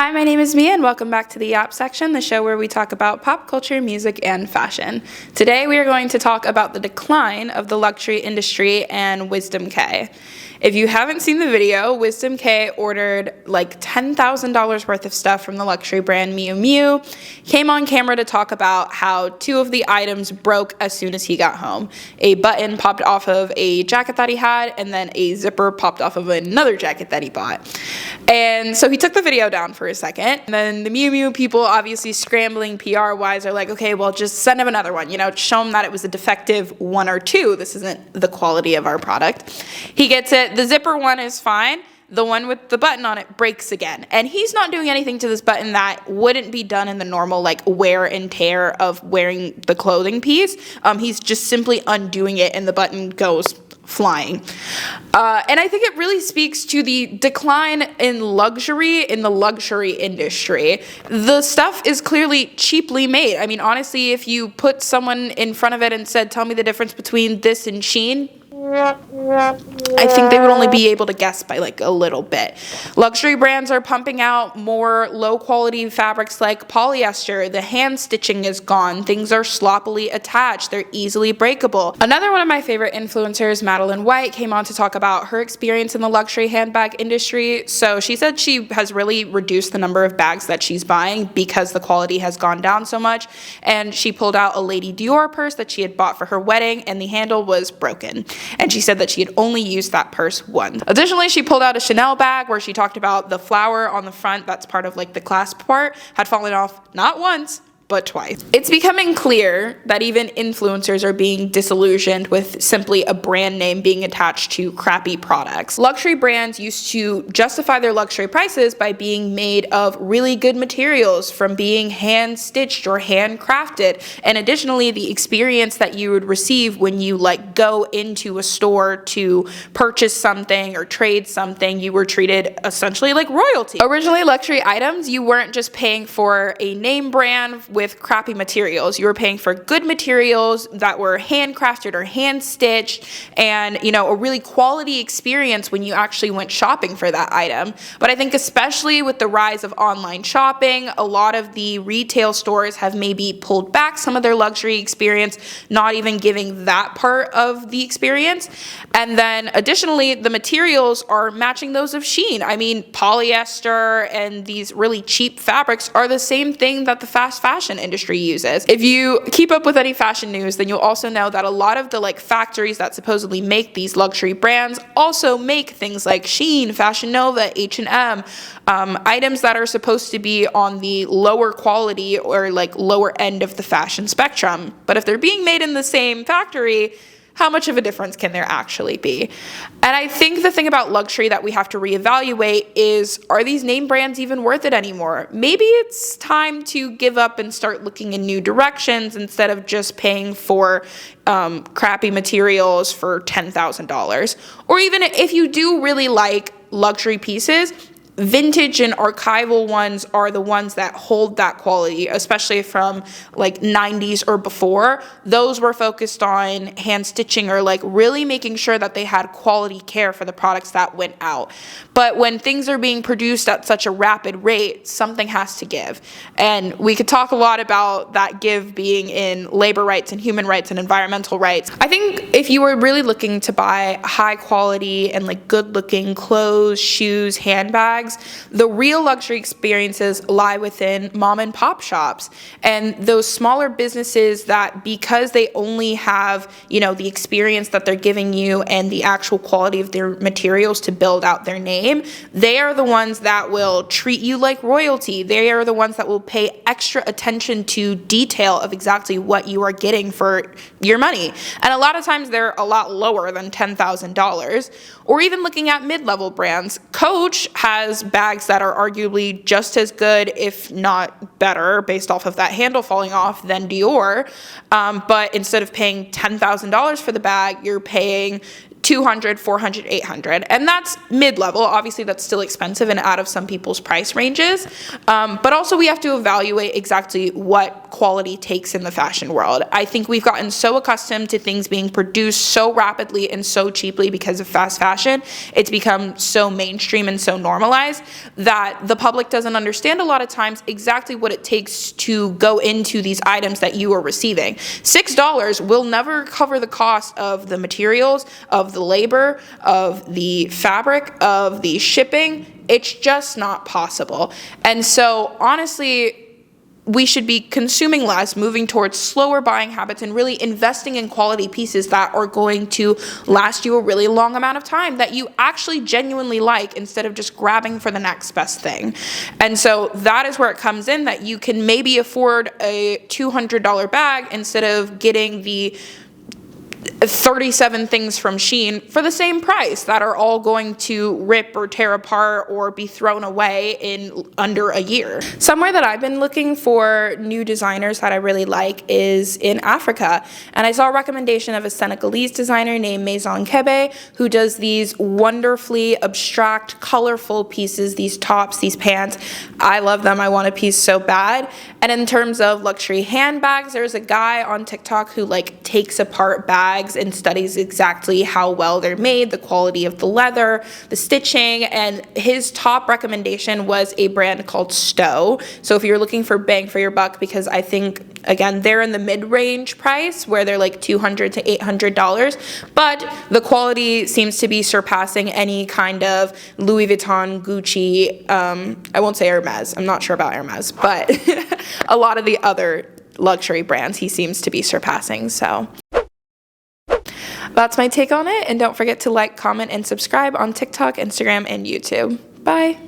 Hi, my name is Mia, and welcome back to the App section, the show where we talk about pop culture, music, and fashion. Today, we are going to talk about the decline of the luxury industry and Wisdom K. If you haven't seen the video, Wisdom K ordered like $10,000 worth of stuff from the luxury brand Miu Miu, came on camera to talk about how two of the items broke as soon as he got home. A button popped off of a jacket that he had, and then a zipper popped off of another jacket that he bought. And so he took the video down for a second, and then the Miu Miu people, obviously scrambling PR-wise, are like, okay, well, just send him another one, show him that it was a defective one or two. This isn't the quality of our product. He gets it. The zipper one is fine. The one with the button on it breaks again. And he's not doing anything to this button that wouldn't be done in the normal, wear and tear of wearing the clothing piece. He's just simply undoing it, and the button goes flying. And I think it really speaks to the decline in luxury in the luxury industry. The stuff is clearly cheaply made. I mean, honestly, if you put someone in front of it and said, tell me the difference between this and Shein, I think they would only be able to guess by a little bit. Luxury brands are pumping out more low quality fabrics like polyester. The hand stitching is gone. Things are sloppily attached. They're easily breakable. Another one of my favorite influencers, Madeline White, came on to talk about her experience in the luxury handbag industry. So she said she has really reduced the number of bags that she's buying because the quality has gone down so much. And she pulled out a Lady Dior purse that she had bought for her wedding, and the handle was broken. And she said that she had only used that purse once. Additionally, she pulled out a Chanel bag where she talked about the flower on the front, that's part of the clasp part, had fallen off not once, but twice. It's becoming clear that even influencers are being disillusioned with simply a brand name being attached to crappy products. Luxury brands used to justify their luxury prices by being made of really good materials, from being hand stitched or handcrafted. And additionally, the experience that you would receive when you go into a store to purchase something or trade something, you were treated essentially like royalty. Originally, luxury items, you weren't just paying for a name brand with crappy materials. You were paying for good materials that were handcrafted or hand stitched, and a really quality experience when you actually went shopping for that item. But I think especially with the rise of online shopping, a lot of the retail stores have maybe pulled back some of their luxury experience, not even giving that part of the experience. And then additionally, the materials are matching those of Shein. I mean, polyester and these really cheap fabrics are the same thing that the fast fashion industry uses. If you keep up with any fashion news, then you'll also know that a lot of the factories that supposedly make these luxury brands also make things like Shein, Fashion Nova, H&M, items that are supposed to be on the lower quality or lower end of the fashion spectrum. But if they're being made in the same factory, how much of a difference can there actually be? And I think the thing about luxury that we have to reevaluate is, are these name brands even worth it anymore? Maybe it's time to give up and start looking in new directions instead of just paying for crappy materials for $10,000. Or even if you do really like luxury pieces, vintage and archival ones are the ones that hold that quality, especially from 90s or before. Those were focused on hand stitching or really making sure that they had quality care for the products that went out. But when things are being produced at such a rapid rate, something has to give. And we could talk a lot about that give being in labor rights and human rights and environmental rights. I think if you were really looking to buy high quality and good looking clothes, shoes, handbags, the real luxury experiences lie within mom and pop shops and those smaller businesses that, because they only have, the experience that they're giving you and the actual quality of their materials to build out their name, they are the ones that will treat you like royalty. They are the ones that will pay extra attention to detail of exactly what you are getting for your money. And a lot of times they're a lot lower than $10,000. Or even looking at mid-level brands, Coach has bags that are arguably just as good, if not better, based off of that handle falling off, than Dior. But instead of paying $10,000 for the bag, you're paying $200, $400, $800. And that's mid-level. Obviously, that's still expensive and out of some people's price ranges. But also we have to evaluate exactly what quality takes in the fashion world. I think we've gotten so accustomed to things being produced so rapidly and so cheaply because of fast fashion. It's become so mainstream and so normalized that the public doesn't understand a lot of times exactly what it takes to go into these items that you are receiving. $6 will never cover the cost of the materials, of the labor, of the fabric, of the shipping. It's just not possible. And so honestly, we should be consuming less, moving towards slower buying habits, and really investing in quality pieces that are going to last you a really long amount of time, that you actually genuinely like, instead of just grabbing for the next best thing. And so that is where it comes in, that you can maybe afford a $200 bag instead of getting the 37 things from Shein for the same price that are all going to rip or tear apart or be thrown away in under a year. Somewhere that I've been looking for new designers that I really like is in Africa. And I saw a recommendation of a Senegalese designer named Maison Kebe, who does these wonderfully abstract, colorful pieces, these tops, these pants. I love them. I want a piece so bad. And in terms of luxury handbags, there's a guy on TikTok who takes apart bags and studies exactly how well they're made, the quality of the leather, the stitching, and his top recommendation was a brand called Stowe. So if you're looking for bang for your buck, because I think, again, they're in the mid-range price where they're $200 to $800, but the quality seems to be surpassing any kind of Louis Vuitton, Gucci, I won't say Hermes, I'm not sure about Hermes, but a lot of the other luxury brands he seems to be surpassing. So that's my take on it, and don't forget to like, comment, and subscribe on TikTok, Instagram, and YouTube. Bye.